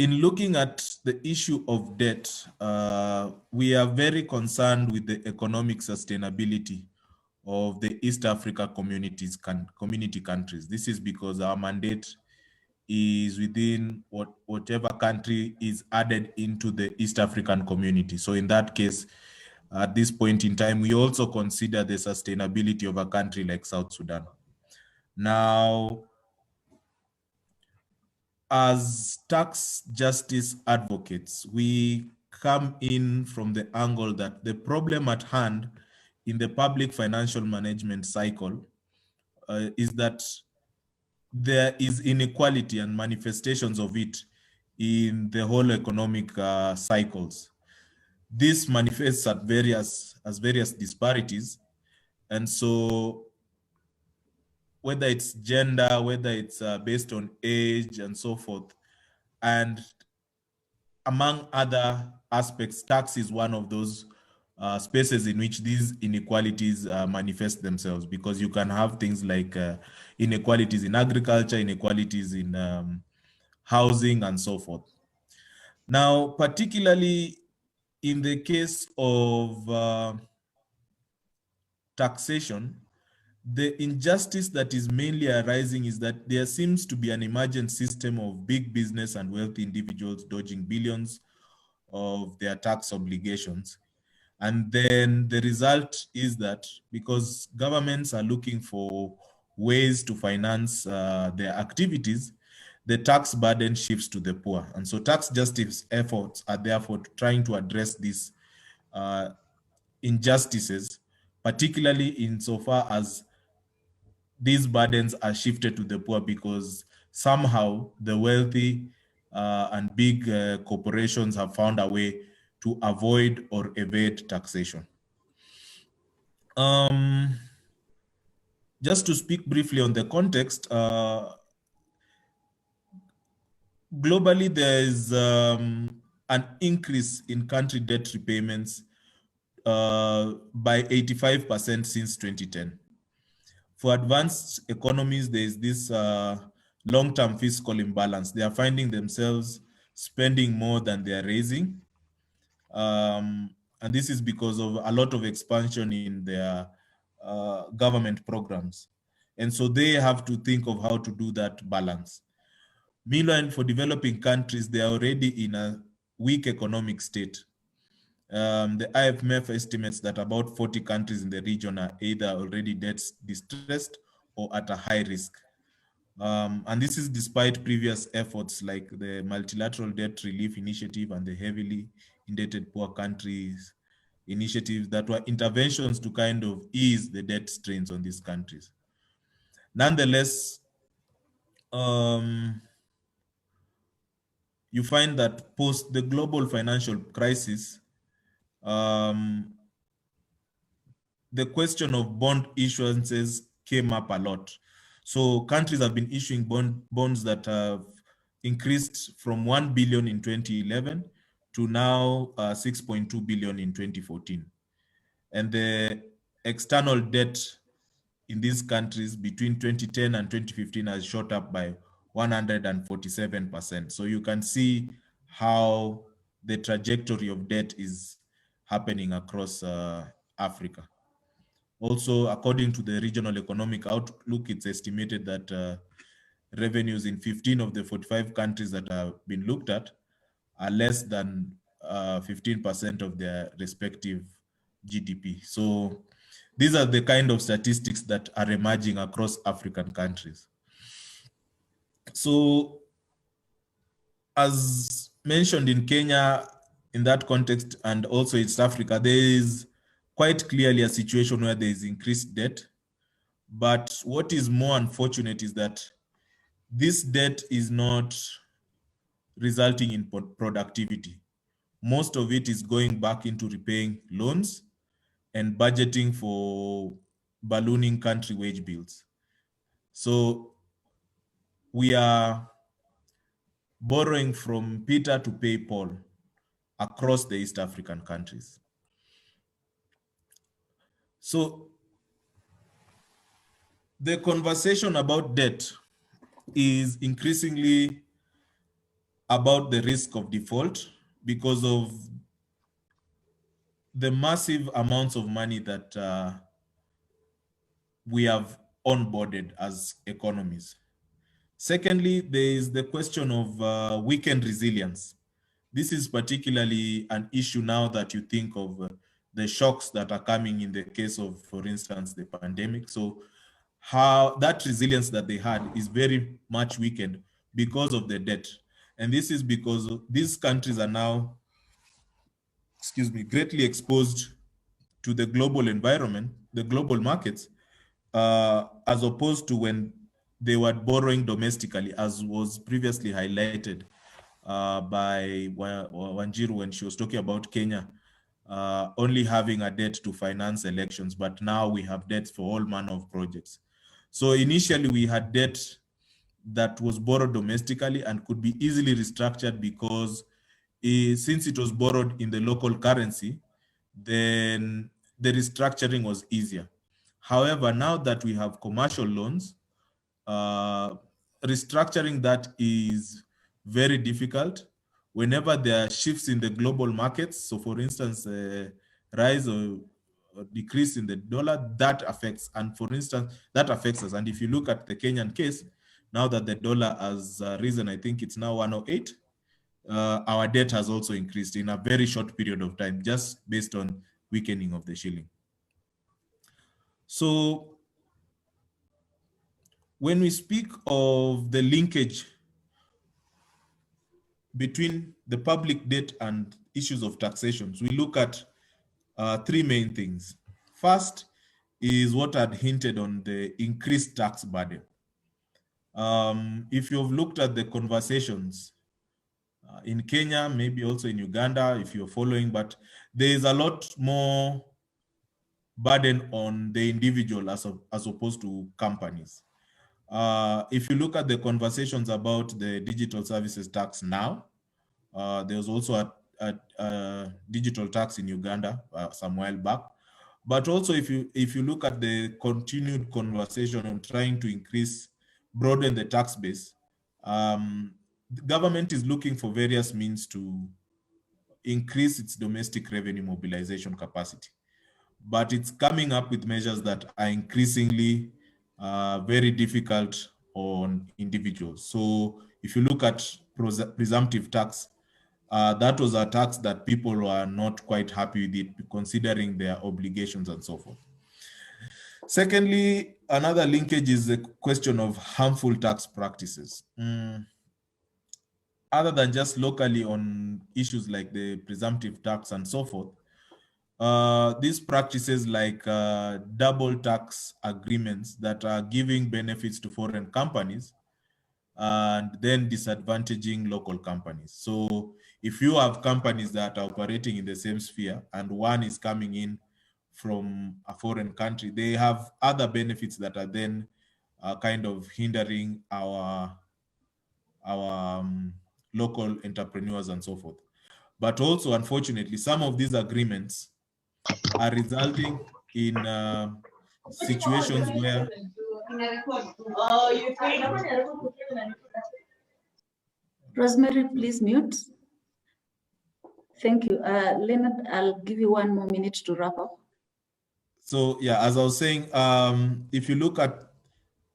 in looking at the issue of debt, we are very concerned with the economic sustainability of the East Africa community countries. This is because our mandate is within whatever country is added into the East African community. So in that case, at this point in time, we also consider the sustainability of a country like South Sudan. Now, as tax justice advocates, we come in from the angle that the problem at hand in the public financial management cycle is that there is inequality and manifestations of it in the whole economic cycles. This manifests at various disparities, and so whether it's gender, whether it's based on age and so forth, and among other aspects, tax is one of those spaces in which these inequalities manifest themselves, because you can have things like inequalities in agriculture, inequalities in housing, and so forth. Now, particularly in the case of taxation, the injustice that is mainly arising is that there seems to be an emergent system of big business and wealthy individuals dodging billions of their tax obligations. And then the result is that because governments are looking for ways to finance their activities, the tax burden shifts to the poor. And so tax justice efforts are therefore trying to address these injustices, particularly insofar as these burdens are shifted to the poor, because somehow the wealthy and big corporations have found a way to avoid or evade taxation. Just to speak briefly on the context, globally there is an increase in country debt repayments by 85% since 2010. For advanced economies, there is this long-term fiscal imbalance. They are finding themselves spending more than they are raising. And this is because of a lot of expansion in their government programs. And so they have to think of how to do that balance. Meanwhile, for developing countries, they are already in a weak economic state. The IMF estimates that about 40 countries in the region are either already debt distressed or at a high risk. And this is despite previous efforts like the Multilateral Debt Relief Initiative and the Heavily Indebted Poor Countries initiatives that were interventions to kind of ease the debt strains on these countries. Nonetheless, you find that post the global financial crisis, the question of bond issuances came up a lot. So countries have been issuing bonds that have increased from 1 billion in 2011 to now 6.2 billion in 2014. And the external debt in these countries between 2010 and 2015 has shot up by 147%. So you can see how the trajectory of debt is happening across Africa. Also, according to the Regional Economic Outlook, it's estimated that revenues in 15 of the 45 countries that have been looked at are less than 15% of their respective GDP. So these are the kind of statistics that are emerging across African countries. So as mentioned in Kenya, in that context, and also East Africa, there is quite clearly a situation where there is increased debt. But what is more unfortunate is that this debt is not resulting in productivity. Most of it is going back into repaying loans and budgeting for ballooning country wage bills. So we are borrowing from Peter to pay Paul across the East African countries. So the conversation about debt is increasingly about the risk of default because of the massive amounts of money that we have onboarded as economies. Secondly, there is the question of weakened resilience. This is particularly an issue now that you think of the shocks that are coming in the case of, for instance, the pandemic. So how that resilience that they had is very much weakened because of the debt. And this is because these countries are now, greatly exposed to the global environment, the global markets, as opposed to when they were borrowing domestically, as was previously highlighted by Wanjiru when she was talking about Kenya only having a debt to finance elections, but now we have debts for all manner of projects. So initially we had debt that was borrowed domestically and could be easily restructured because since it was borrowed in the local currency, then the restructuring was easier. However, now that we have commercial loans, uh, restructuring that is very difficult whenever there are shifts in the global markets. So for instance, rise or decrease in the dollar, that affects, and for instance, that affects us. And if you look at the Kenyan case, now that the dollar has risen, I think it's now 108, our debt has also increased in a very short period of time, just based on weakening of the shilling. So when we speak of the linkage between the public debt and issues of taxations, we look at three main things. First is what I'd hinted on, the increased tax burden. If you've looked at the conversations in Kenya, maybe also in Uganda, if you're following, but there is a lot more burden on the individual as opposed to companies. If you look at the conversations about the digital services tax now, there was also a digital tax in Uganda some while back. But also, if you look at the continued conversation on trying to broaden the tax base, the government is looking for various means to increase its domestic revenue mobilization capacity. But it's coming up with measures that are increasingly very difficult on individuals. So if you look at presumptive tax, that was a tax that people were not quite happy with it, considering their obligations and so forth. Secondly, another linkage is the question of harmful tax practices. Other than just locally on issues like the presumptive tax and so forth, these practices like double tax agreements that are giving benefits to foreign companies and then disadvantaging local companies. So if you have companies that are operating in the same sphere and one is coming in from a foreign country, they have other benefits that are then kind of hindering our local entrepreneurs and so forth. But also, unfortunately, some of these agreements are resulting in situations where Rosemary, please mute. Thank you. Leonard, I'll give you 1 more minute to wrap up. So yeah, as I was saying, if you look at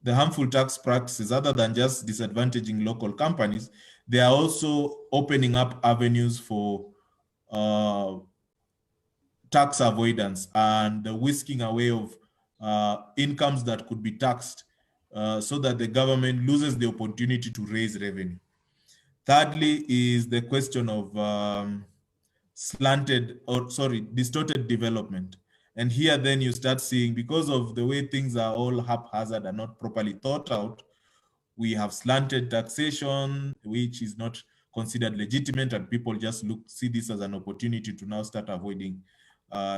the harmful tax practices, other than just disadvantaging local companies, they are also opening up avenues for tax avoidance and the whisking away of incomes that could be taxed so that the government loses the opportunity to raise revenue. Thirdly is the question of distorted development. And here then you start seeing, because of the way things are all haphazard and not properly thought out, we have slanted taxation, which is not considered legitimate, and people just see this as an opportunity to now start avoiding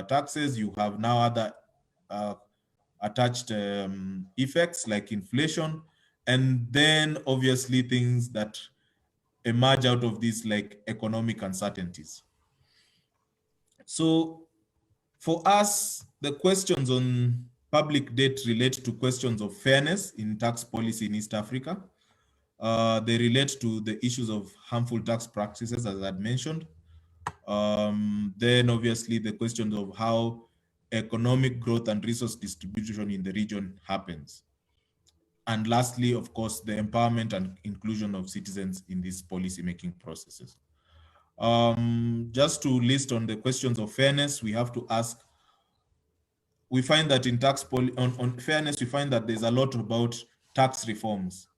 taxes. You have now other attached effects like inflation, and then obviously things that emerge out of this like economic uncertainties. So for us, the questions on public debt relate to questions of fairness in tax policy in East Africa. They relate to the issues of harmful tax practices, as I had mentioned. Then obviously the questions of how economic growth and resource distribution in the region happens. And lastly, of course, the empowerment and inclusion of citizens in these policy-making processes. Just to list on the questions of fairness, we have to ask, we find that in on fairness, we find that there's a lot about tax reforms.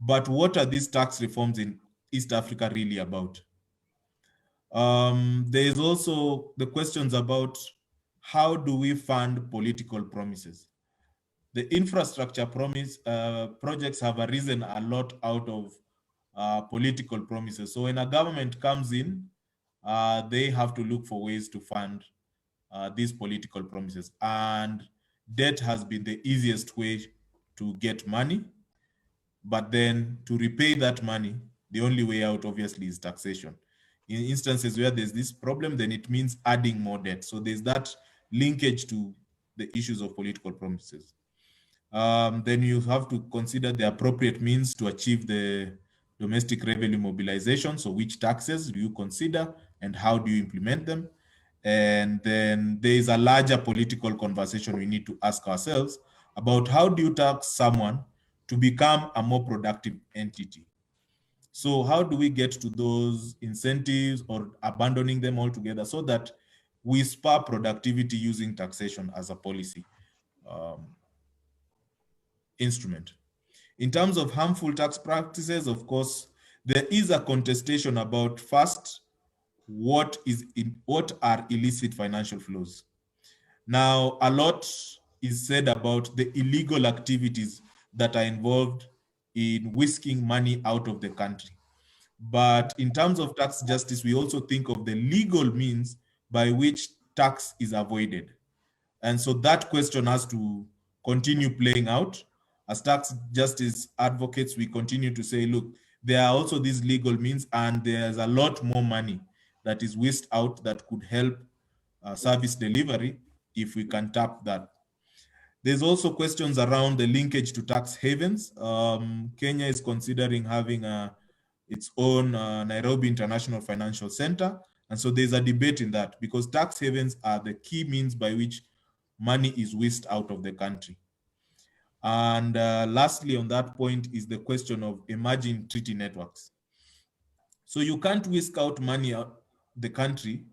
But what are these tax reforms in East Africa really about? There is also the questions about how do we fund political promises? The infrastructure projects have arisen a lot out of political promises. So when a government comes in, they have to look for ways to fund these political promises. And debt has been the easiest way to get money. But then to repay that money, the only way out obviously is taxation. In instances where there's this problem, then it means adding more debt. So there's that linkage to the issues of political promises. Then you have to consider the appropriate means to achieve the domestic revenue mobilization. So which taxes do you consider and how do you implement them? And then there is a larger political conversation we need to ask ourselves about how do you tax someone to become a more productive entity? So how do we get to those incentives or abandoning them altogether so that we spur productivity using taxation as a policy instrument? In terms of harmful tax practices, of course, there is a contestation about first, what are illicit financial flows? Now, a lot is said about the illegal activities that are involved in whisking money out of the country. But in terms of tax justice, we also think of the legal means by which tax is avoided. And so that question has to continue playing out. As tax justice advocates, we continue to say, look, there are also these legal means, and there's a lot more money that is whisked out that could help service delivery if we can tap that. There's also questions around the linkage to tax havens. Kenya is considering having its own Nairobi International Financial Center. And so there's a debate in that because tax havens are the key means by which money is whisked out of the country. And lastly, on that point is the question of emerging treaty networks. So you can't whisk out money out the country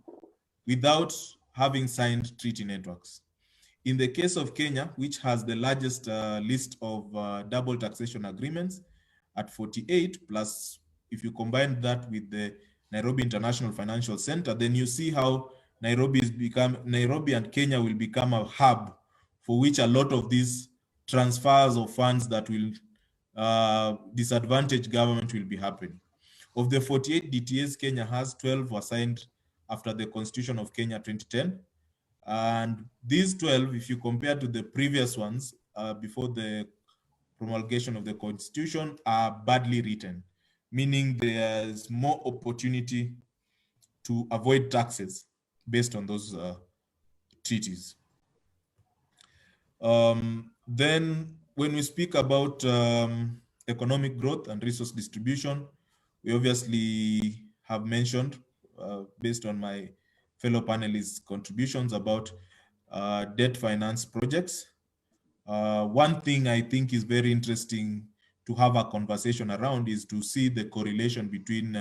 without having signed treaty networks. In the case of Kenya, which has the largest list of double taxation agreements at 48, plus if you combine that with the Nairobi International Financial Center, then you see how Nairobi and Kenya will become a hub for which a lot of these transfers of funds that will disadvantage government will be happening. Of the 48 DTAs Kenya has, 12 were signed after the Constitution of Kenya 2010. And these 12, if you compare to the previous ones before the promulgation of the Constitution, are badly written, meaning there's more opportunity to avoid taxes based on those treaties. Then when we speak about economic growth and resource distribution, we obviously have mentioned, based on my fellow panelists' contributions, about debt finance projects. One thing I think is very interesting to have a conversation around is to see the correlation between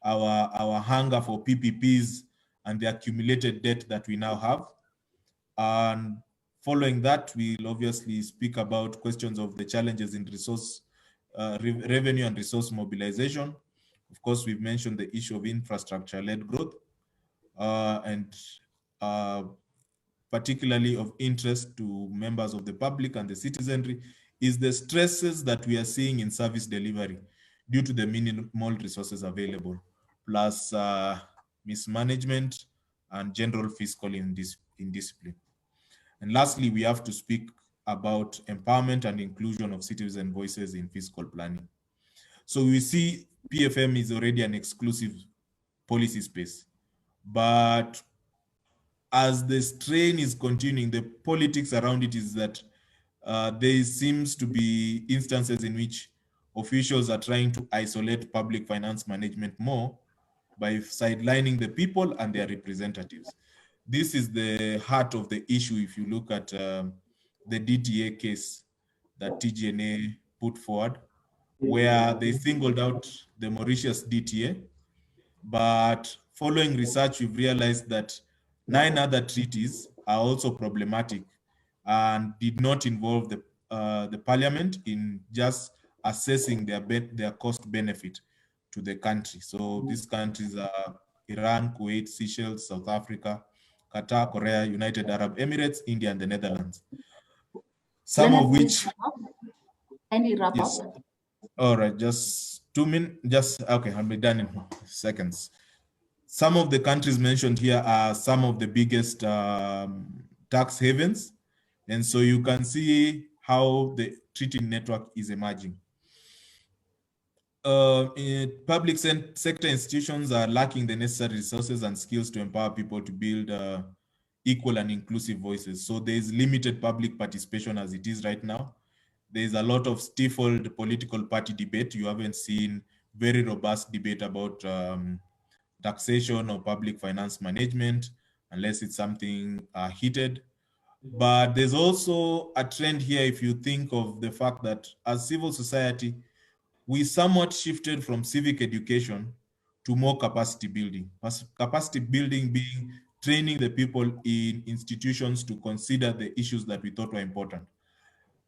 our hunger for PPPs and the accumulated debt that we now have. And following that, we'll obviously speak about questions of the challenges in revenue and resource mobilization. Of course, we've mentioned the issue of infrastructure-led growth and particularly of interest to members of the public and the citizenry is the stresses that we are seeing in service delivery due to the minimal resources available, plus mismanagement and general fiscal indiscipline. And lastly, we have to speak about empowerment and inclusion of citizen voices in fiscal planning. So we see PFM is already an exclusive policy space, but as the strain is continuing, the politics around it is that there seems to be instances in which officials are trying to isolate public finance management more by sidelining the people and their representatives. This is the heart of the issue if you look at the DTA case that TGNA put forward, where they singled out the Mauritius DTA, but following research, we've realized that 9 other treaties are also problematic and did not involve the parliament in just assessing their cost benefit to the country. So these countries are Iran, Kuwait, Seychelles, South Africa, Qatar, Korea, United Arab Emirates, India, and the Netherlands. Some Leonard, of please which, wrap up. Any wrap yes. up? All right, just 2 minutes, okay, I'll be done in seconds. Some of the countries mentioned here are some of the biggest tax havens. And so you can how the treaty network is emerging. Public sector institutions are lacking the necessary resources and skills to empower people to build equal and inclusive voices. So there's limited public participation as it is right now. There's a lot of stifled political party debate. You haven't seen very robust debate about taxation or public finance management, unless it's something heated. But there's also a trend here if you think of the fact that as civil society, we somewhat shifted from civic education to more capacity building. Capacity building being training the people in institutions to consider the issues that we thought were important,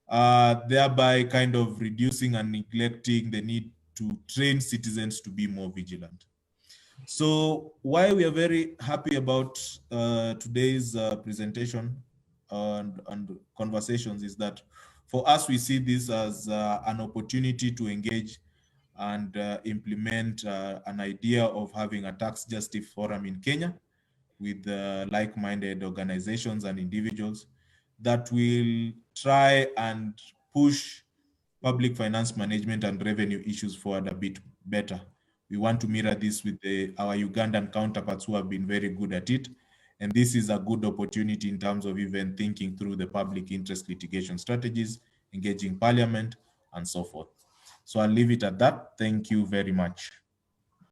thereby kind of reducing and neglecting the need to train citizens to be more vigilant. So why we are very happy about today's presentation and conversations is that for us, we see this as an opportunity to engage and implement an idea of having a tax justice forum in Kenya with like-minded organizations and individuals that will try and push public finance management and revenue issues forward a bit better. We want to mirror this with our Ugandan counterparts who have been very good at it. And this is a good opportunity in terms of even thinking through the public interest litigation strategies, engaging parliament, and so forth. So I'll leave it at that. Thank you very much.